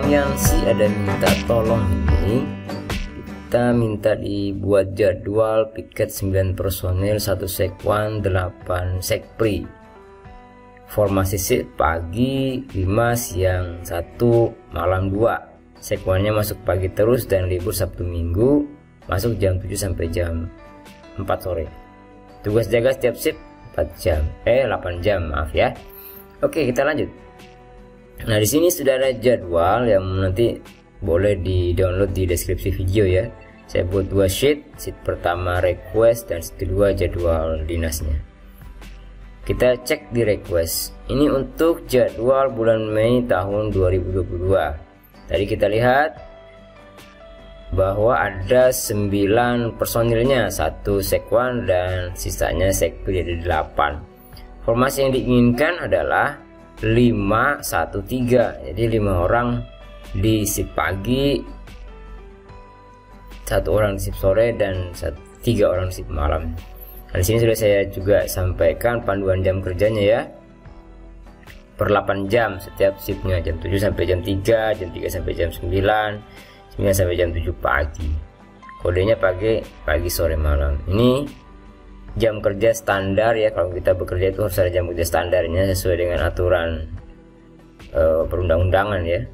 yang si ada minta tolong ini, kita minta dibuat jadwal piket 9 personil 1 sekwan 8 sekpri, formasi shift pagi 5, siang 1, malam 2. Sekwannya masuk pagi terus dan libur Sabtu Minggu, masuk jam 7 sampai jam 4 sore. Tugas jaga setiap shift 8 jam, maaf ya. Oke, kita lanjut. Nah, di sini sudah ada jadwal yang nanti boleh di-download di deskripsi video ya. Saya buat 2 sheet pertama request dan sheet kedua jadwal dinasnya. Kita cek di request. Ini untuk jadwal bulan Mei tahun 2022. Tadi kita lihat bahwa ada 9 personilnya, 1 sekwan dan sisanya sekpri ada 8. Formasi yang diinginkan adalah 5-1-3, jadi 5 orang di shift pagi, 1 orang di shift sore dan 3 orang di shift malam. Nah, di sini sudah saya juga sampaikan panduan jam kerjanya ya, per 8 jam setiap shiftnya, jam 7 sampai jam 3, jam 3 sampai jam 9, 9 sampai jam 7 pagi. Kodenya pagi, sore, malam. Ini jam kerja standar ya, kalau kita bekerja itu harus ada jam kerja standarnya sesuai dengan aturan perundang-undangan ya.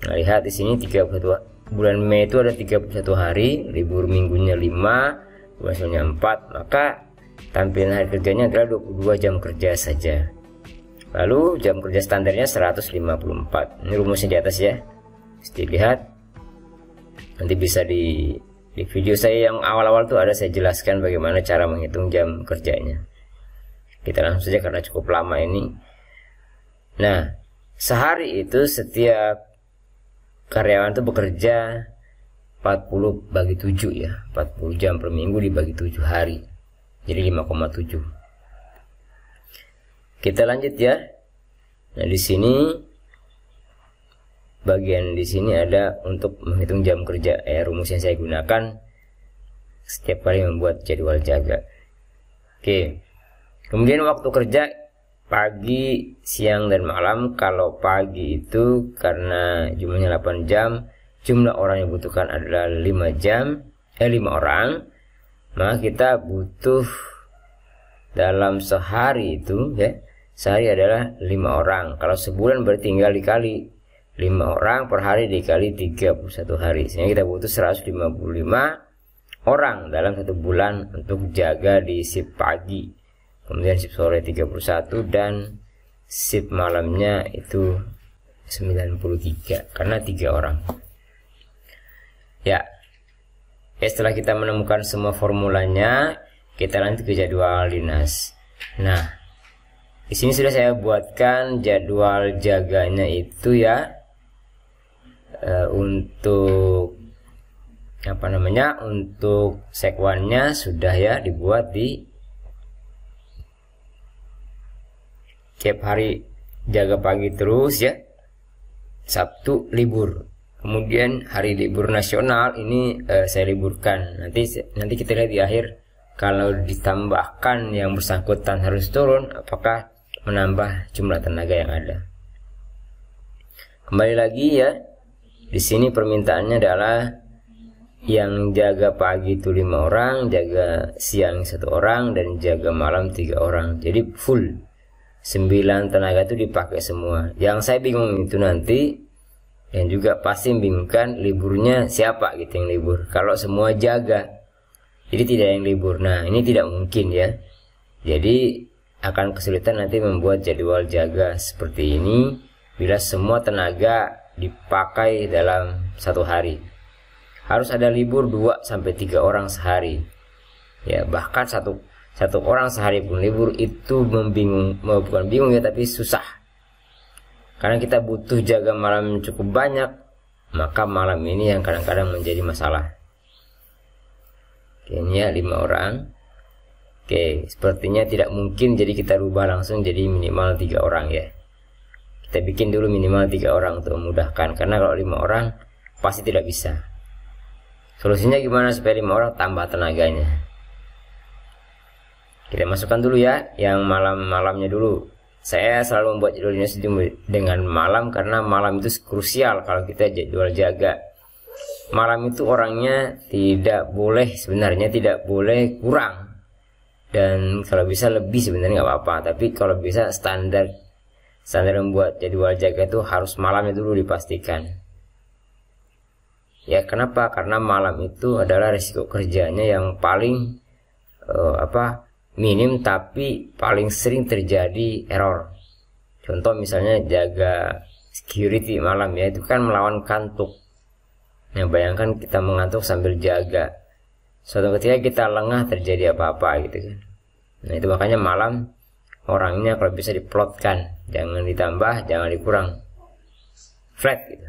Nah, lihat di sini 31 bulan Mei itu ada 31 hari, libur minggunya 5, bulannya 4, maka tampilan hari kerjanya adalah 22 jam kerja saja. Lalu jam kerja standarnya 154. Ini rumusnya di atas ya. Mesti lihat. Nanti bisa di video saya yang awal-awal tuh ada saya jelaskan bagaimana cara menghitung jam kerjanya. Kita langsung saja karena cukup lama ini. Nah, sehari itu setiap karyawan itu bekerja 40 bagi 7 ya, 40 jam per minggu dibagi 7 hari, jadi 5,7. Kita lanjut ya. Nah, di sini bagian di sini ada untuk menghitung jam kerja. Rumus yang saya gunakan setiap kali membuat jadwal jaga. Oke. Kemudian waktu kerja pagi, siang dan malam. Kalau pagi itu karena jumlahnya 8 jam, jumlah orang yang dibutuhkan adalah 5 orang. Maka kita butuh dalam sehari itu ya, sehari adalah 5 orang. Kalau sebulan berarti tinggal dikali 5 orang per hari dikali 31 hari, sehingga kita butuh 155 orang dalam 1 bulan untuk jaga di shift pagi, kemudian shift sore 31 dan shift malamnya itu 93 karena 3 orang ya. Setelah kita menemukan semua formulanya, kita lanjut ke jadwal dinas. Nah, di sini sudah saya buatkan jadwal jaganya itu ya. Untuk untuk sekwannya sudah ya dibuat di tiap hari jaga pagi terus ya, Sabtu libur, kemudian hari libur nasional ini saya liburkan. Nanti kita lihat di akhir, kalau ditambahkan yang bersangkutan harus turun, apakah menambah jumlah tenaga yang ada. Kembali lagi ya. Di sini permintaannya adalah yang jaga pagi itu 5 orang, jaga siang 1 orang, dan jaga malam 3 orang. Jadi full 9 tenaga itu dipakai semua. Yang saya bingung itu nanti, dan juga pasti membingungkan, liburnya siapa gitu yang libur. Kalau semua jaga, jadi tidak yang libur. Nah, ini tidak mungkin ya. Jadi akan kesulitan nanti membuat jadwal jaga seperti ini bila semua tenaga dipakai dalam 1 hari. Harus ada libur 2-3 orang sehari ya, bahkan satu orang sehari pun libur itu bukan bingung ya, tapi susah karena kita butuh jaga malam cukup banyak, maka malam ini yang kadang-kadang menjadi masalah. Oke, ini ya 5 orang. Oke, sepertinya tidak mungkin, jadi kita rubah langsung jadi minimal 3 orang ya. Kita bikin dulu minimal 3 orang untuk memudahkan, karena kalau 5 orang pasti tidak bisa. Solusinya gimana supaya 5 orang tambah tenaganya? Kita masukkan dulu ya, yang malamnya dulu. saya selalu membuat jadwal ini dengan malam karena malam itu krusial kalau kita jadwal jaga. Malam itu orangnya tidak boleh, sebenarnya tidak boleh kurang, dan kalau bisa lebih sebenarnya nggak apa-apa, tapi kalau bisa standar membuat jadwal jaga itu harus malamnya dulu dipastikan. Ya kenapa? Karena malam itu adalah risiko kerjanya yang paling minim tapi paling sering terjadi error. Contoh misalnya jaga security malam ya, itu kan melawan kantuk. Nah bayangkan kita mengantuk sambil jaga, suatu ketika kita lengah terjadi apa-apa gitu kan. Nah itu makanya malam orangnya kalau bisa diplotkan, jangan ditambah, jangan dikurang, flat gitu.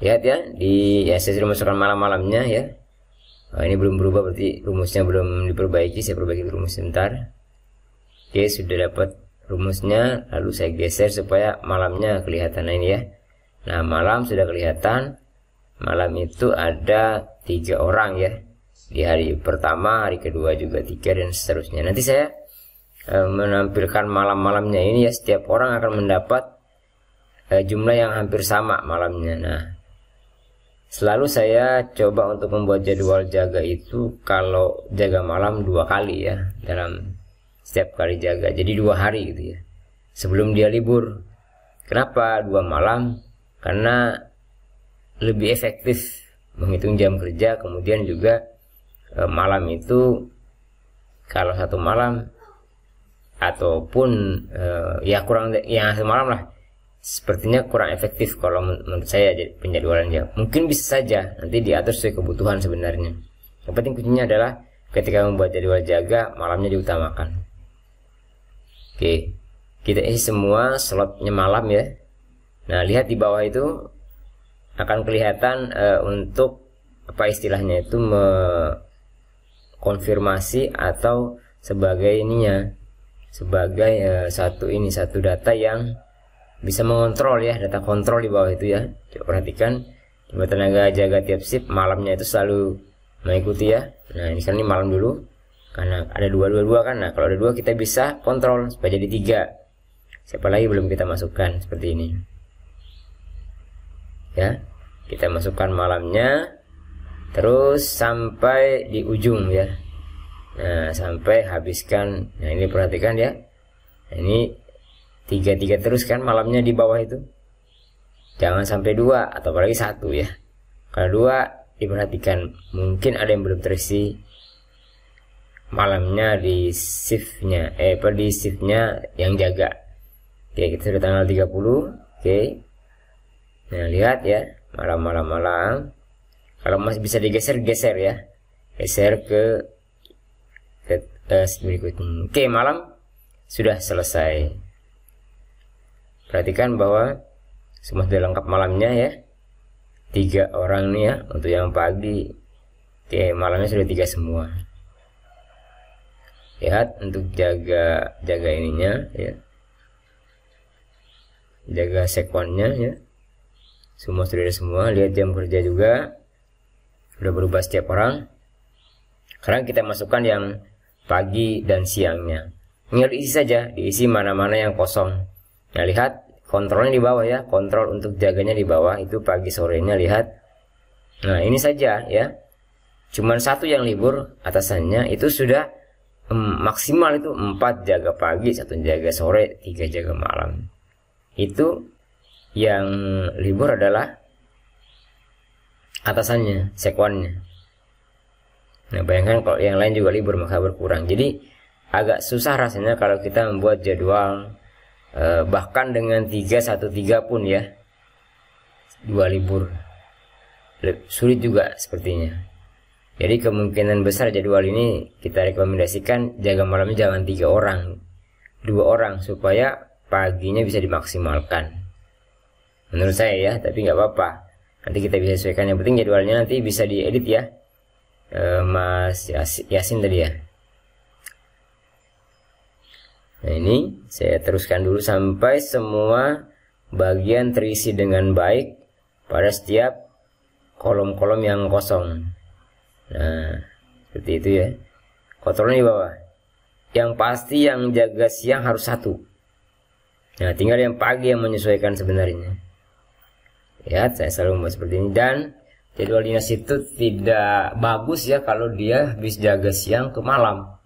Lihat ya, saya sudah masukkan malam-malamnya ya. Ini belum berubah, berarti rumusnya belum diperbaiki. Saya perbaiki rumus sebentar. Oke, sudah dapat rumusnya, lalu saya geser supaya malamnya kelihatan. Nah ini ya. Nah malam sudah kelihatan. Malam itu ada 3 orang ya, di hari pertama, hari kedua juga 3, dan seterusnya. Nanti saya menampilkan malam-malamnya ini ya. Setiap orang akan mendapat jumlah yang hampir sama malamnya. Nah selalu saya coba untuk membuat jadwal jaga itu kalau jaga malam 2 kali ya, dalam setiap kali jaga, jadi 2 hari gitu ya, sebelum dia libur. Kenapa 2 malam? Karena lebih efektif menghitung jam kerja. Kemudian juga malam itu kalau 1 malam ataupun ya kurang, ya semalam lah, sepertinya kurang efektif kalau menurut saya penjadwalannya. Mungkin bisa saja nanti diatur sesuai kebutuhan sebenarnya. Yang penting kuncinya adalah ketika membuat jadwal jaga, malamnya diutamakan. Oke, kita isi semua slotnya malam ya. Nah lihat di bawah itu akan kelihatan untuk apa istilahnya itu, konfirmasi atau sebagai ininya, sebagai satu data yang bisa mengontrol ya, data kontrol di bawah itu ya. Coba perhatikan, jumlah tenaga jaga tiap shift malamnya itu selalu mengikuti ya. Nah ini kan ini malam dulu, karena ada 2 kan. Nah kalau ada 2 kita bisa kontrol supaya jadi 3. Siapa lagi belum kita masukkan seperti ini ya. Kita masukkan malamnya terus sampai di ujung ya. Nah sampai habiskan. Nah ini perhatikan ya, nah, ini 3 terus kan malamnya di bawah itu. Jangan sampai 2 atau apalagi 1 ya. Kalau 2 diperhatikan, mungkin ada yang belum terisi malamnya di shiftnya, di shiftnya yang jaga. Oke, kita sudah tanggal 30. Oke, nah lihat ya, malam. Kalau masih bisa digeser ya, geser ke berikutnya. Oke, malam sudah selesai. Perhatikan bahwa semua sudah lengkap malamnya ya. 3 orang nih ya untuk yang pagi. Oke, malamnya sudah 3 semua. Lihat untuk jaga ininya ya, jaga sekonnya ya, semua sudah ada semua. Lihat jam kerja juga sudah berubah setiap orang. Sekarang kita masukkan yang pagi dan siangnya. Tinggal diisi saja, diisi mana-mana yang kosong. Nah lihat kontrolnya di bawah ya, kontrol untuk jaganya di bawah itu pagi sorenya, lihat. Nah ini saja ya, cuman 1 yang libur atasannya itu sudah maksimal itu 4 jaga pagi, 1 jaga sore, 3 jaga malam. Itu yang libur adalah atasannya, sekwannya. Nah bayangkan kalau yang lain juga libur maka berkurang. Jadi agak susah rasanya kalau kita membuat jadwal bahkan dengan 3-1-3 pun ya, 2 libur sulit juga sepertinya. Jadi kemungkinan besar jadwal ini kita rekomendasikan jaga malamnya jangan 3 orang, 2 orang supaya paginya bisa dimaksimalkan. Menurut saya ya, tapi nggak apa-apa. Nanti kita bisa sesuaikan. Yang penting jadwalnya nanti bisa diedit ya, Mas Yasin tadi ya. Nah ini saya teruskan dulu sampai semua bagian terisi dengan baik pada setiap kolom-kolom yang kosong. Nah seperti itu ya, kontrolnya di bawah. yang pasti yang jaga siang harus satu. Nah, tinggal yang pagi yang menyesuaikan sebenarnya. Ya, saya selalu membuat seperti ini. Dan jadwal dinas itu tidak bagus ya kalau dia habis jaga siang ke malam.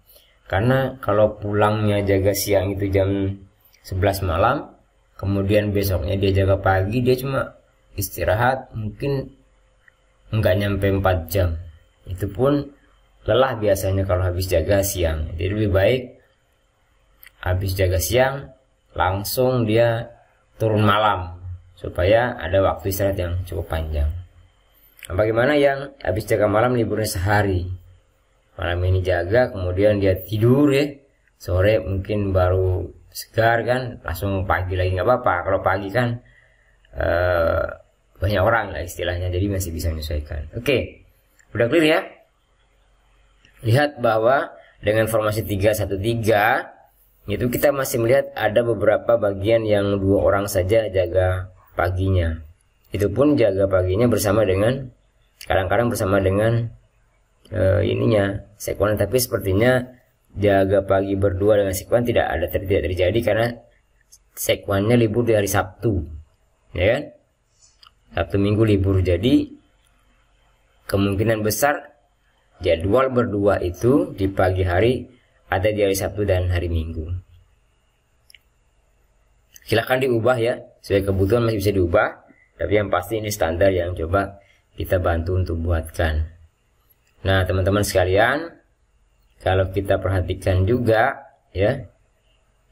Karena kalau pulangnya jaga siang itu jam 11 malam, kemudian besoknya dia jaga pagi, dia cuma istirahat mungkin nggak nyampe 4 jam. Itu pun lelah biasanya kalau habis jaga siang. Jadi lebih baik habis jaga siang langsung dia turun malam supaya ada waktu istirahat yang cukup panjang. Nah, bagaimana yang habis jaga malam liburnya sehari? Malam ini jaga, kemudian dia tidur ya, sore mungkin baru segar kan, langsung pagi lagi nggak apa-apa. Kalau pagi kan banyak orang lah istilahnya, jadi masih bisa menyesuaikan. Oke, udah clear ya? Lihat bahwa dengan formasi 3-1-3 itu kita masih melihat ada beberapa bagian yang 2 orang saja jaga paginya. Itu pun jaga paginya bersama dengan, kadang-kadang bersama dengan sekwan, tapi sepertinya jaga pagi berdua dengan sekwan tidak terjadi karena sekwannya libur di hari Sabtu, ya kan? Sabtu Minggu libur, jadi kemungkinan besar jadwal berdua itu di pagi hari ada di hari Sabtu dan hari Minggu. Silahkan diubah ya, sesuai kebutuhan masih bisa diubah, tapi yang pasti ini standar yang coba kita bantu untuk buatkan. Nah, teman-teman sekalian, kalau kita perhatikan juga ya,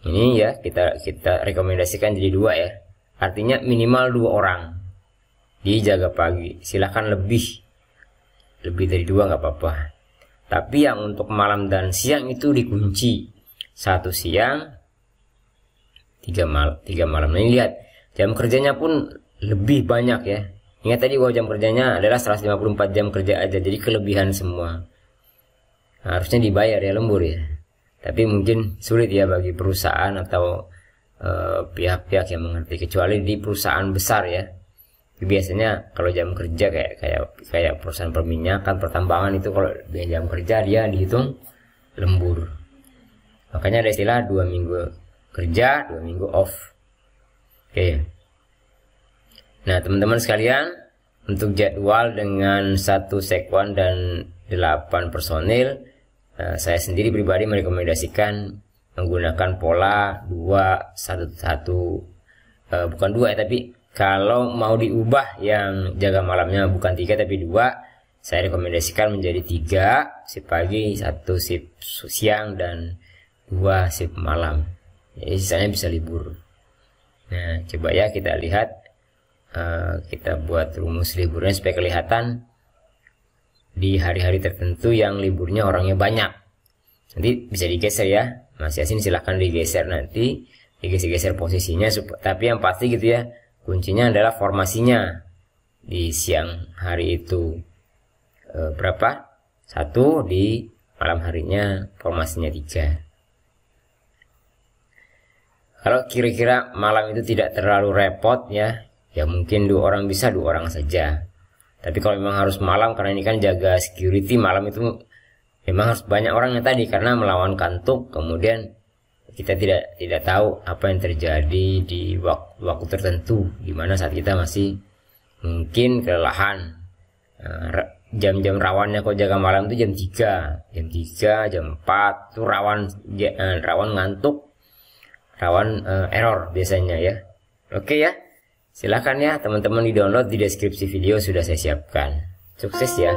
ini ya kita rekomendasikan jadi 2 ya. Artinya minimal 2 orang dijaga pagi. Silahkan lebih dari 2 nggak apa-apa. Tapi yang untuk malam dan siang itu dikunci. 1 siang, 3 malam. Nah, ini lihat jam kerjanya pun lebih banyak ya. Ingat tadi bahwa jam kerjanya adalah 154 jam kerja aja, jadi kelebihan semua. Nah, harusnya dibayar ya, lembur ya. Tapi mungkin sulit ya bagi perusahaan atau pihak-pihak yang mengerti, kecuali di perusahaan besar ya. Biasanya kalau jam kerja kayak perusahaan perminyakan, pertambangan itu kalau jam kerja dia dihitung lembur. Makanya ada istilah 2 minggu kerja, 2 minggu off. Oke. Nah, teman-teman sekalian, untuk jadwal dengan 1 sekwan dan 8 personil, saya sendiri pribadi merekomendasikan menggunakan pola 2-1-1, bukan 2 ya, tapi kalau mau diubah yang jaga malamnya bukan 3 tapi 2, saya rekomendasikan menjadi 3 shift pagi, 1 shift siang, dan 2 shift malam. Jadi sisanya bisa libur. Nah, coba ya kita lihat, kita buat rumus liburnya supaya kelihatan di hari-hari tertentu yang liburnya orangnya banyak. Nanti bisa digeser ya, Mas Yasin silahkan digeser, nanti digeser posisinya, tapi yang pasti gitu ya, kuncinya adalah formasinya di siang hari itu berapa? 1, di malam harinya formasinya 3. Kalau kira-kira malam itu tidak terlalu repot ya mungkin 2 orang bisa, 2 orang saja. Tapi kalau memang harus malam, karena ini kan jaga security malam itu memang harus banyak orang yang tadi, karena melawan kantuk, kemudian kita tidak tahu apa yang terjadi di waktu tertentu, di mana saat kita masih mungkin kelelahan. Jam-jam rawannya kalau jaga malam itu jam 3, jam 4 itu rawan ngantuk, rawan error biasanya ya. Oke ya, silakan ya teman-teman di download, di deskripsi video sudah saya siapkan. Sukses ya.